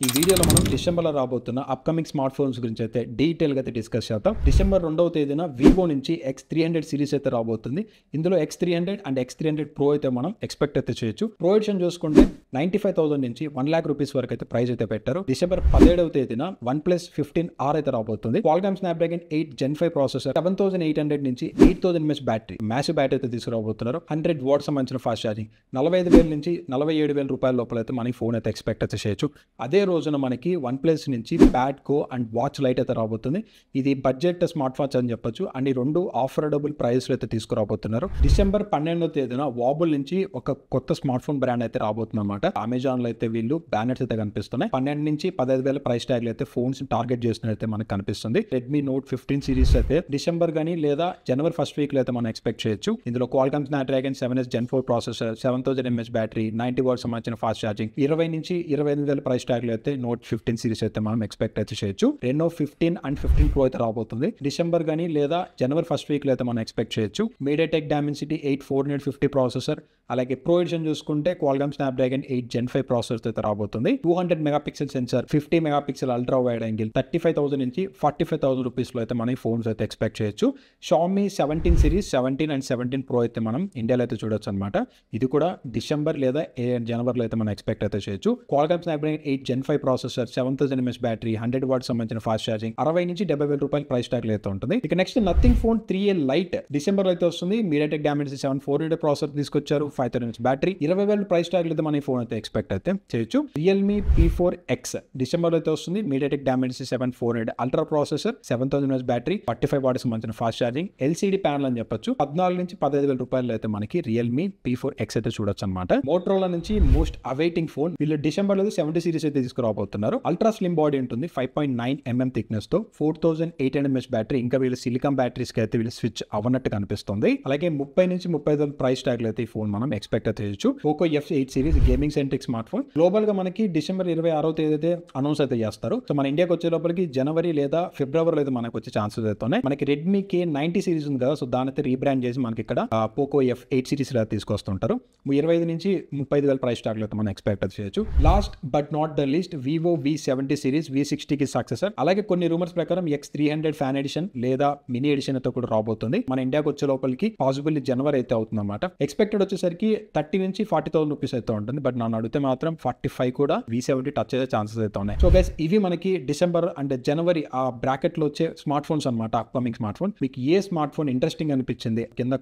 ఈ వీడియోలో మనం డిసెంబర్లో రాబోతున్న అప్కమింగ్ స్మార్ట్ ఫోన్స్ గురించి అయితే డీటెయిల్గా అయితే డిస్కస్ చేద్దాం. డిసెంబర్ 2వ తేదీన వివో నుంచి X300 సిరీస్ అయితే రాబోతుంది. ఇందులో X300 అండ్ X300 Pro అయితే మనం ఎక్స్పెక్ట్ అయితే చేయొచ్చు. ప్రో ఎడిషన్ చూసుకుంటే 95,000 నుంచి 1 lakh రూపీస్ వరకు అయితే ప్రైస్ అయితే పెట్టారు. డిసెంబర్ 17వ తేదీన OnePlus 15R అయితే రాబోతుంది. Qualcomm Snapdragon 8 Gen 5 ప్రాసెసర్, 7800 నుంచి 8000 mAh బ్యాటరీ, మ్యాసివ్ బ్యాటరీ అయితే తీసుకురాబోతున్నారు. 100 వాట్స్ సంబంధించిన ఫాస్ట్ ఛార్జింగ్, 45,000 నుంచి 47,000 రూపాయల లోపల అయితే మన ఫోన్ అయితే ఎక్స్పెక్ట్ అయితే చేయొచ్చు. అదే రోజున మనకి OnePlus నుంచి pad co and watch light అయితే రాబోతుంది. ఇది బడ్జెట్ స్మార్ట్ వాచ్ అని చెప్పొచ్చు. అండ్ ఈ రెండు ఆఫర్డబుల్ ప్రైస్లో అయితే తీసుకురాబోతున్నారు. డిసెంబర్ 12వ తేదీన వాబుల్ నుంచి ఒక కొత్త స్మార్ట్ ఫోన్ బ్రాండ్ అయితే రాబోతుంది అనమాట. అమెజాన్ లో అయితే వీళ్ళు బ్యానర్స్ అయితే కనిపిస్తున్నాయి. 12 నుంచి 15,000 ప్రైస్ ట్యాగ్ అయితే ఫోన్స్ టార్గెట్ చేస్తున్నట్టు మనకు కనిపిస్తుంది. రెడ్మీ నోట్ 15 సిరీస్ అయితే డిసెంబర్ గానీ లేదా జనవరి ఫస్ట్ వీక్ లో అయితే మనం ఎక్స్పెక్ట్ చేయొచ్చు. ఇందులో Qualcomm Snapdragon 7s Gen 4 processor, 7000 mAh battery, 90 watts సంబంధించిన ఫాస్ట్ ఛార్జింగ్, 20 నుంచి 25,000 ప్రైస్ ట్యాగ్ లో అయితే నోట్ 15 సిరీస్ అయితే మనం ఎక్స్పెక్ట్ అయితే చేయొచ్చు. Reno 15 అండ్ 15 Pro అయితే రాబోతుంది. డిసెంబర్ గానీ లేదా జనవరి ఫస్ట్ వీక్ లో అయితే మనం ఎక్స్పెక్ట్ చేయొచ్చు. MediaTek Dimensity 8450 ప్రాసెసర్, అలాగే ప్రో ఎడిషన్ చూసుకుంటే Qualcomm Snapdragon 8 Gen 5 ప్రాసెసర్ అయితే రాబోతుంది. 200 megapixel sensor, 50 megapixel ultra wide angle, 35,000 నుంచి 45,000 రూపీస్ లో అయితే మన ఫోన్స్ అయితే ఎక్స్పెక్ట్ చేయొచ్చు. Xiaomi 17 సిరీస్, 17 అండ్ 17 Pro అయితే మనం ఇండియాలో అయితే చూడొచ్చు అనమాట. ఇది కూడా డిసెంబర్ లేదా జనవరిలో అయితే మనం ఎక్స్పెక్ట్ అయితే చేయొచ్చు. Qualcomm Snapdragon 8 Gen 5 processor, 7000 mAh battery, 100 watts సంబంధించిన ఫాస్ట్ ఛార్జింగ్, 60 నుంచి 70,000 రూపాయల ప్రైస్ ట్యాగ్ అయితే ఉంటుంది. ఇక next Nothing phone 3A lite December లో అయితే వస్తుంది. MediaTek Dimensity 7400 ప్రాసెసర్ తీసుకొచ్చారు, 5000 mAh బ్యాటరీ, 20,000 ప్రైస్ ట్యాగ్ అయితే మన ఫోన్ అయితే ఎక్స్పెక్ట్ అయితే చేయొచ్చు. Realme P4X డిసెంబర్ లో అయితే వస్తుంది. MediaTek Dimensity 7400 ultra processor, 7000 mAh battery, 45 watts సంబంధించిన ఫాస్ట్ ఛార్జింగ్, LCD ప్యానల్ అని చెప్పొచ్చు. 14 నుంచి 15,000 రూపాయలు అయితే మనకి Realme P4X అయితే చూడొచ్చు అనమాట. Motorola నుంచి మోస్ట్ అవైటింగ్ ఫోన్ వీళ్ళు డిసెంబర్ లో 70 సిరీస్ అయితే తీసుకురాబోతున్నారు. అల్ట్రా స్లిమ్ బాడీ ఉంటుంది, 5.9 mm థిక్నెస్ తో, 4800 mAh బ్యాటరీ. ఇంకా వీళ్ళు సిలికాన్ బ్యాటరీస్ కి అయితే వీళ్ళు స్విచ్ అవ్వనట్టు కనిపిస్తుంది. అలాగే 30 నుంచి 35,000 ప్రైస్ ట్యాగ్ అయితే ఈ ఫోన్ మనం ఎక్స్పెక్ట్ అయితే చేయొచ్చు. Poco F8 series gaming centric smart phone. Global గా మనకి డిసెంబర్ 26వ తేదీ అయితే అనౌన్స్ అయితే చేస్తారు. సో మన ఇండియాకి వచ్చే లోపలికి జనవరి లేదా ఫిబ్రవరిలో అయితే మనకు వచ్చే ఛాన్సెస్ అయితే ఉన్నాయి. మనకి రెడ్మీ K90 సిరీస్ ఉంది కదా, సో దాని అయితే రీబ్రాండ్ చేసి మనకి ఇక్కడ Poco F8 సిరీస్ లో తీసుకొస్తుంటారు. 25 నుంచి 35,000 ప్రైస్ ట్యాగ్ అయితే మనం ఎక్స్పెక్ట్ అయితే చేయొచ్చు. Last but not the least Vivo V70 series, V60 కి సక్సెసర్. అలాగే కొన్ని రూమర్స్ ప్రకారం X300 ఫ్యాన్ ఎడిషన్ లేదా మినీ ఎడిషన్ అయితే కూడా రాబోతుంది. మన ఇండియాకి వచ్చే లోపలికి పాసిబుల్ జనవరి అయితే అవుతుంది అనమాట. ఎక్స్పెక్టెడ్ వచ్చేసరికి 30 నుంచి 40,000 రూపీస్ అయితే ఉంటుంది. బట్ నన్ను అడిగితే మాత్రం 45 కూడా V70 టచ్ అయ్యే ఛాన్సెస్ అయితే ఉన్నాయి. సో గైస్, ఇవి మనకి డిసెంబర్ అండ్ జనవరి ఆ బ్రాకెట్ లో వచ్చే స్మార్ట్ ఫోన్స్ అనమాట, అప్కమింగ్ స్మార్ట్ ఫోన్. మీకు ఏ స్మార్ట్ ఫోన్ ఇంట్రెస్టింగ్ అనిపించింది కింద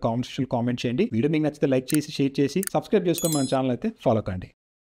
కామెంట్ చేయండి. వీడియో మీకు నచ్చితే లైక్ చేసి, షేర్ చేసి, సబ్స్క్రైబ్ చేసుకొని మన ఛానల్ అయితే ఫాలో కండి.